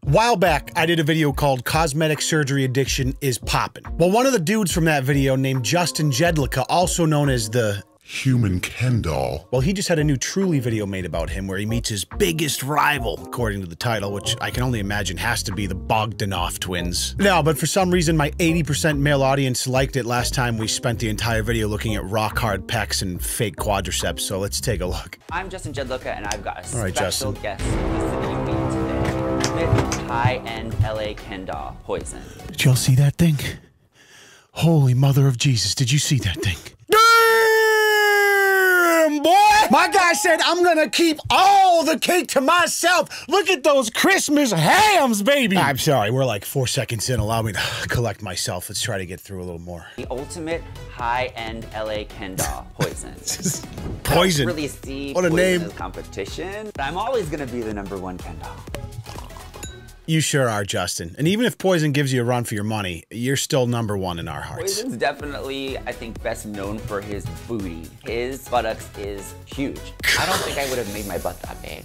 A while back, I did a video called Cosmetic Surgery Addiction is Poppin'. Well, one of the dudes from that video named Justin Jedlicka, also known as the Human Ken Doll. Well, he just had a new Truly video made about him where he meets his biggest rival, according to the title, which I can only imagine has to be the Bogdanoff twins. No, but for some reason, my 80% male audience liked it last time we spent the entire video looking at rock-hard pecs and fake quadriceps, so let's take a look. I'm Justin Jedlicka, and I've got a special Justin. guest visiting me today. High-end LA Ken Doll, Poison. Did y'all see that thing? Holy mother of Jesus, did you see that thing? Boy! My guy said, I'm gonna keep all the cake to myself. Look at those Christmas hams, baby. I'm sorry, we're like 4 seconds in. Allow me to collect myself. Let's try to get through a little more. The ultimate high-end LA Ken Doll, Poison. Poison. I don't really see what a Poison name. as competition, but I'm always gonna be the #1 Ken Doll. You sure are, Justin. And even if Poison gives you a run for your money, you're still #1 in our hearts. Poison's definitely, I think, best known for his booty. His buttocks is huge. I don't think I would have made my butt that big.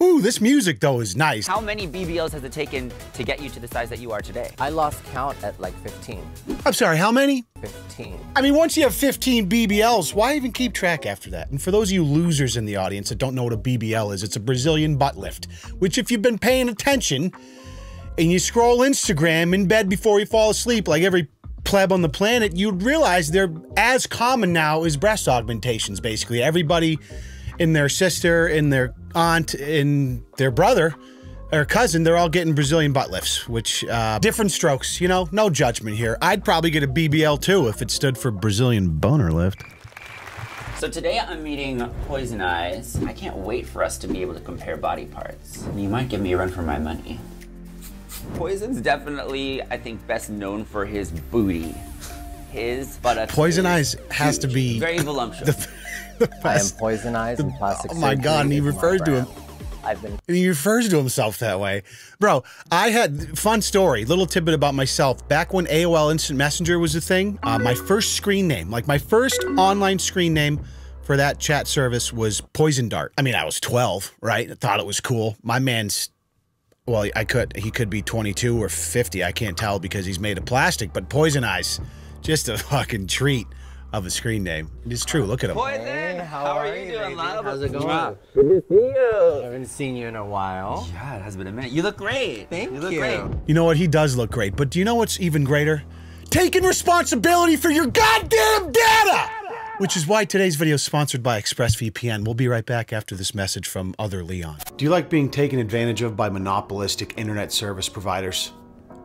Ooh, this music, though, is nice. How many BBLs has it taken to get you to the size that you are today? I lost count at like 15. I'm sorry, how many? 15. I mean, once you have 15 BBLs, why even keep track after that? And for those of you losers in the audience that don't know what a BBL is, it's a Brazilian butt lift, which if you've been paying attention and you scroll Instagram in bed before you fall asleep like every pleb on the planet, you'd realize they're as common now as breast augmentations, basically. Everybody and their sister and their aunt and their brother or cousin, they're all getting Brazilian butt lifts, which, different strokes, you know, no judgment here. I'd probably get a BBL too if it stood for Brazilian boner lift. So today I'm meeting Poison Eyes. I can't wait for us to be able to compare body parts. You might give me a run for my money. Poison's definitely, I think, best known for his booty. His buttocks. Poison Eyes has to be very voluptuous. I am Poison Eyes and plastic surgery. Oh my God, and he refers to him. And he refers to himself that way. Bro, I had, fun story, little tidbit about myself. Back when AOL Instant Messenger was a thing, my first screen name, like my first online screen name for that chat service was Poison Dart. I mean, I was 12, right? I thought it was cool. My man's, well, he could be 22 or 50. I can't tell because he's made of plastic, but Poison Eyes, just a fucking treat of a screen name. It's true, look at him. Poison, hey, how are you doing, love? How's it going? Good to see you. I haven't seen you in a while. Yeah, it has been a minute. You look great. Thank you. You look great. You know what? He does look great, but do you know what's even greater? Taking responsibility for your goddamn data! Which is why today's video is sponsored by Expressvpn. We'll be right back after this message from other Leon. Do you like being taken advantage of by monopolistic internet service providers?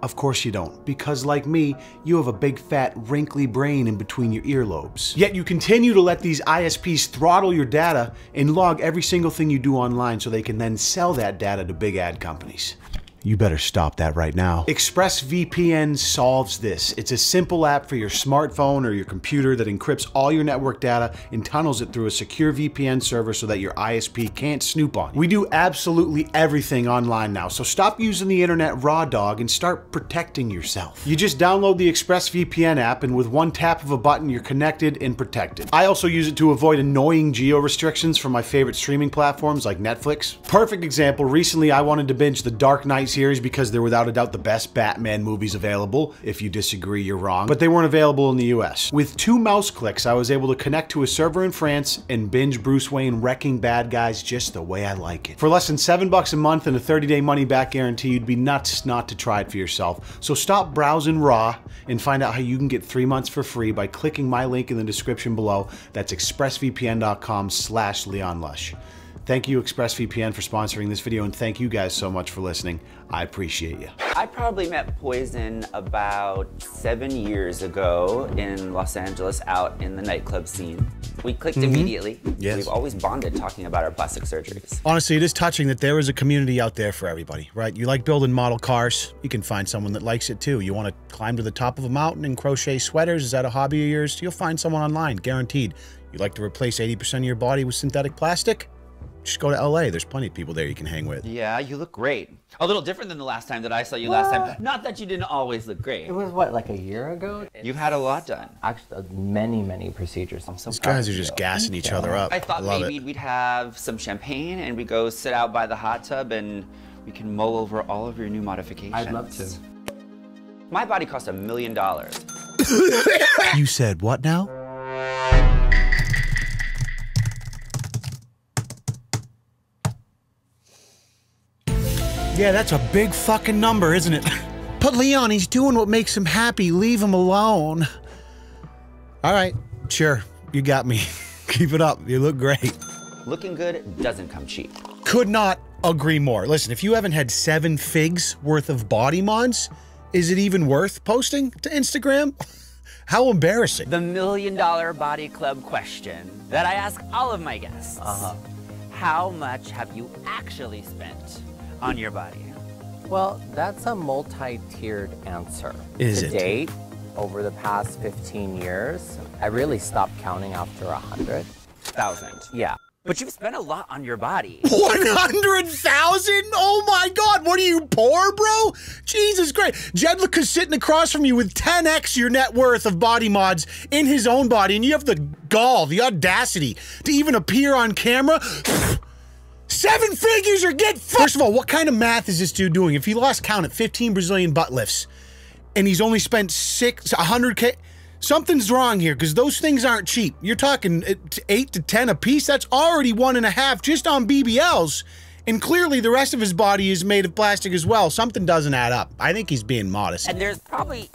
Of course you don't, because like me, you have a big fat wrinkly brain in between your earlobes. Yet you continue to let these ISPs throttle your data and log every single thing you do online so they can then sell that data to big ad companies. You better stop that right now. Expressvpn solves this. It's a simple app for your smartphone or your computer that encrypts all your network data and tunnels it through a secure VPN server so that your ISP can't snoop on you. We do absolutely everything online now, so stop using the internet raw dog and start protecting yourself. You just download the Expressvpn app and with one tap of a button, you're connected and protected. I also use it to avoid annoying geo restrictions from my favorite streaming platforms like Netflix. Perfect example, recently I wanted to binge The Dark Knight series because they're without a doubt the best Batman movies available. If you disagree, you're wrong. But they weren't available in the US. With 2 mouse clicks, I was able to connect to a server in France and binge Bruce Wayne wrecking bad guys just the way I like it. For less than $7 a month and a 30-day money-back guarantee, you'd be nuts not to try it for yourself. So stop browsing raw and find out how you can get 3 months for free by clicking my link in the description below. That's expressvpn.com/LeonLush. Thank you, ExpressVPN, for sponsoring this video, and thank you guys so much for listening. I appreciate you. I probably met Poison about 7 years ago in Los Angeles, out in the nightclub scene. We clicked immediately. Yes. We've always bonded talking about our plastic surgeries. Honestly, it is touching that there is a community out there for everybody, right? You like building model cars, you can find someone that likes it too. You want to climb to the top of a mountain and crochet sweaters, is that a hobby of yours? You'll find someone online, guaranteed. You like to replace 80% of your body with synthetic plastic? Just go to LA. There's plenty of people there you can hang with. Yeah, you look great. A little different than the last time that I saw you last time. Not that you didn't always look great. It was what, like a year ago? You've had a lot done. Actually, many procedures. I'm so These proud guys of are just you. gassing each other up. I thought love maybe it. we'd have some champagne and we go sit out by the hot tub and we can mull over all of your new modifications. I'd love to. My body cost $1 million. You said what now? Yeah, that's a big fucking number, isn't it? But Leon, he's doing what makes him happy. Leave him alone. All right, sure. You got me. Keep it up. You look great. Looking good doesn't come cheap. Could not agree more. Listen, if you haven't had 7 figs worth of body mods, is it even worth posting to Instagram? How embarrassing. The $1 million body club question that I ask all of my guests. How much have you actually spent on your body? Well, that's a multi-tiered answer. Is to it? date, over the past 15 years, I really stopped counting after 100,000. Yeah. But you've spent a lot on your body. 100,000? Oh my God, what are you, poor, bro? Jesus Christ. Jedlicka's sitting across from you with 10x your net worth of body mods in his own body, and you have the gall, the audacity to even appear on camera? 7 figures or get First of all, what kind of math is this dude doing? If he lost count at 15 Brazilian butt lifts, and he's only spent 100K, something's wrong here, because those things aren't cheap. You're talking 8 to 10 a piece. That's already 1.5 just on BBLs. And clearly the rest of his body is made of plastic as well. Something doesn't add up. I think he's being modest. And there's probably,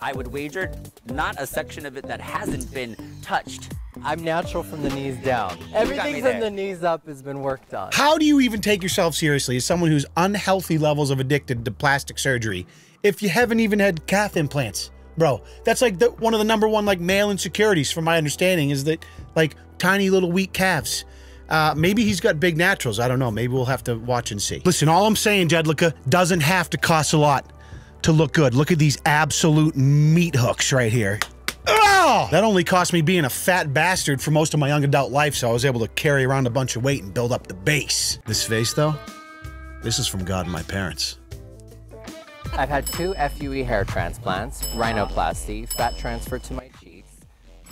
I would wager, not a section of it that hasn't been touched. I'm natural from the knees down. Everything from the knees up has been worked on. How do you even take yourself seriously as someone who's unhealthy levels of addicted to plastic surgery if you haven't even had calf implants? Bro, that's like one of the #1 like male insecurities from my understanding is that like tiny little weak calves. Maybe he's got big naturals. I don't know. Maybe we'll have to watch and see. Listen, all I'm saying, Jedlicka, doesn't have to cost a lot to look good. Look at these absolute meat hooks right here. Oh, that only cost me being a fat bastard for most of my young adult life, so I was able to carry around a bunch of weight and build up the base. This face, though, this is from God and my parents. I've had 2 FUE hair transplants, rhinoplasty, fat transfer to my cheeks,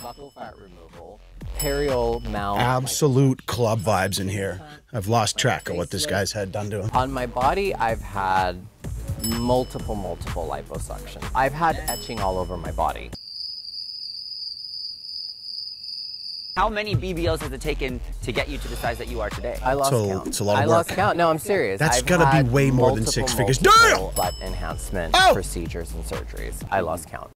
buccal fat removal, perioral mound. Absolute club vibes in here. I've lost track of what this guy's had done to him. On my body, I've had multiple liposuctions. I've had etching all over my body. How many BBLs has it taken to get you to the size that you are today? I lost count. It's a lot of I work. lost count. No, I'm serious. That's I've gotta be had way more than 6 figures. multiple Damn! butt enhancement procedures and surgeries. I lost count.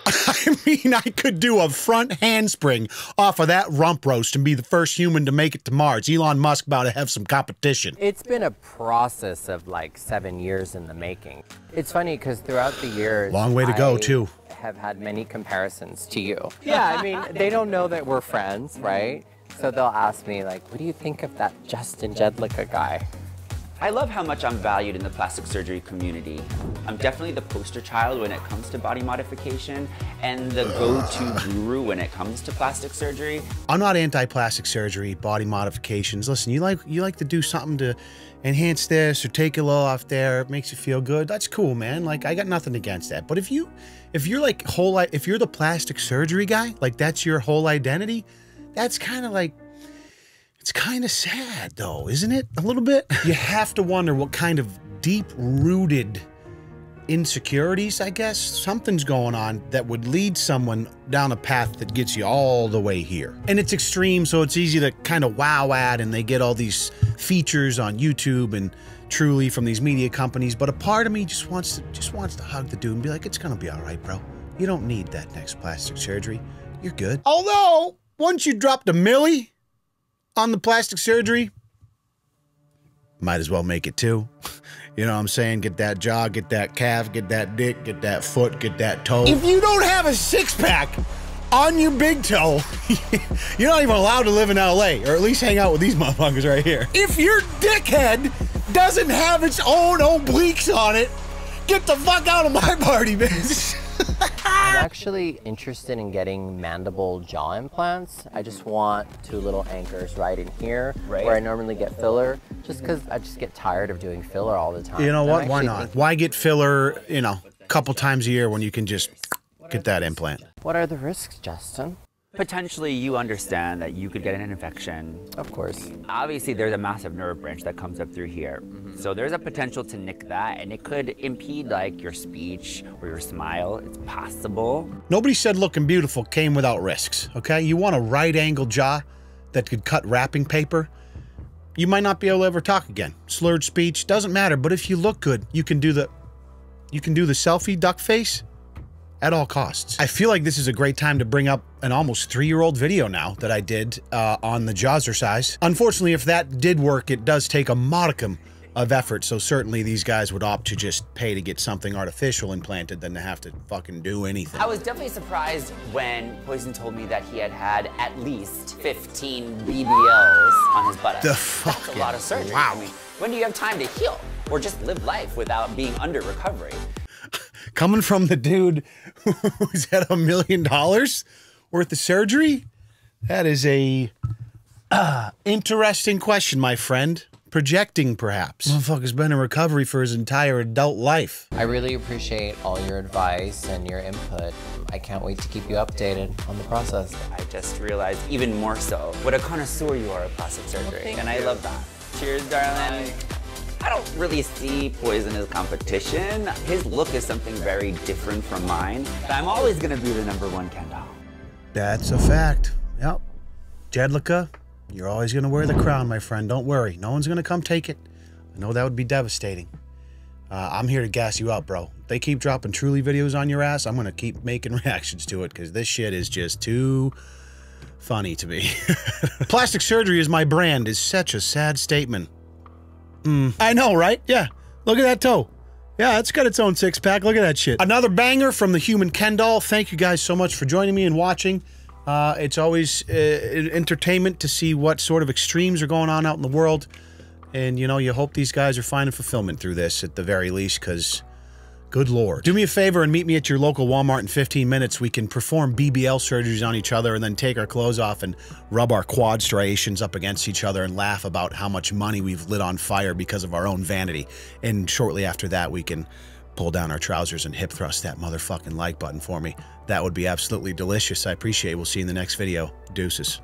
I mean, I could do a front handspring off of that rump roast and be the first human to make it to Mars. Elon Musk about to have some competition. It's been a process of like 7 years in the making. It's funny because throughout the years, Long way to go, too. Have had many comparisons to you. Yeah, I mean, they don't know that we're friends, right? So they'll ask me like, what do you think of that Justin Jedlicka guy? I love how much I'm valued in the plastic surgery community. I'm definitely the poster child when it comes to body modification and the go-to guru when it comes to plastic surgery. I'm not anti-plastic surgery, body modifications. Listen, you like to do something to enhance this or take a little off there, it makes you feel good. That's cool, man. Like, I got nothing against that. But if you're like if you're the plastic surgery guy, like that's your whole identity, that's kind of like, it's kind of sad though, isn't it? A little bit. You have to wonder what kind of deep-rooted insecurities, I guess, something's going on that would lead someone down a path that gets you all the way here. And it's extreme, so it's easy to kind of wow at, and they get all these features on YouTube and Truly from these media companies, but a part of me just wants to hug the dude and be like, it's gonna be all right, bro. You don't need that next plastic surgery. You're good. Although, once you dropped a milli on the plastic surgery, might as well make it 2. You know what I'm saying? Get that jaw, get that calf, get that dick, get that foot, get that toe. If you don't have a 6-pack on your big toe, you're not even allowed to live in LA, or at least hang out with these motherfuckers right here. If your dickhead doesn't have its own obliques on it, get the fuck out of my party, bitch. I'm actually interested in getting mandible jaw implants. I just want 2 little anchors right in here where I normally get filler, just because I just get tired of doing filler all the time. You know what? Why not? Why get filler, you know, a couple times a year when you can just get that implant? What are the risks, Justin? Potentially, you understand that you could get an infection. Of course. Obviously, there's a massive nerve branch that comes up through here. So there's a potential to nick that, and it could impede like your speech or your smile. It's possible. Nobody said looking beautiful came without risks, okay? You want a right-angled jaw that could cut wrapping paper, you might not be able to ever talk again. Slurred speech, doesn't matter, but if you look good, you can do the selfie duck face at all costs. I feel like this is a great time to bring up an almost 3-year-old video now that I did on the jazzercise. Unfortunately, if that did work, it does take a modicum of effort, so certainly these guys would opt to just pay to get something artificial implanted than to have to fucking do anything. I was definitely surprised when Poison told me that he had at least 15 BBLs on his buttocks. That's a lot of surgery. Wow. I mean, when do you have time to heal or just live life without being under recovery? Coming from the dude who's had $1 million worth of surgery? That is a interesting question, my friend. Projecting, perhaps. Motherfucker's been in recovery for his entire adult life. I really appreciate all your advice and your input. I can't wait to keep you updated on the process. I just realized even more so what a connoisseur you are of plastic surgery, and I love that. Cheers, darling. I don't really see Poison as competition. His look is something very different from mine. I'm always gonna be the #1 Ken doll. That's a fact. Yep. Jedlicka, you're always gonna wear the crown, my friend. Don't worry. No one's gonna come take it. I know that would be devastating. I'm here to gas you up, bro. If they keep dropping Truly videos on your ass, I'm gonna keep making reactions to it because this shit is just too funny to me. Plastic surgery is my brand is such a sad statement. I know, right? Yeah. Look at that toe. Yeah, it's got its own 6-pack. Look at that shit. Another banger from the human Ken doll. Thank you guys so much for joining me and watching. It's always entertainment to see what sort of extremes are going on out in the world. And, you know, you hope these guys are finding fulfillment through this at the very least, because good Lord. Do me a favor and meet me at your local Walmart in 15 minutes. We can perform BBL surgeries on each other and then take our clothes off and rub our quad striations up against each other and laugh about how much money we've lit on fire because of our own vanity. And shortly after that, we can pull down our trousers and hip thrust that motherfucking like button for me. That would be absolutely delicious. I appreciate it. We'll see you in the next video. Deuces.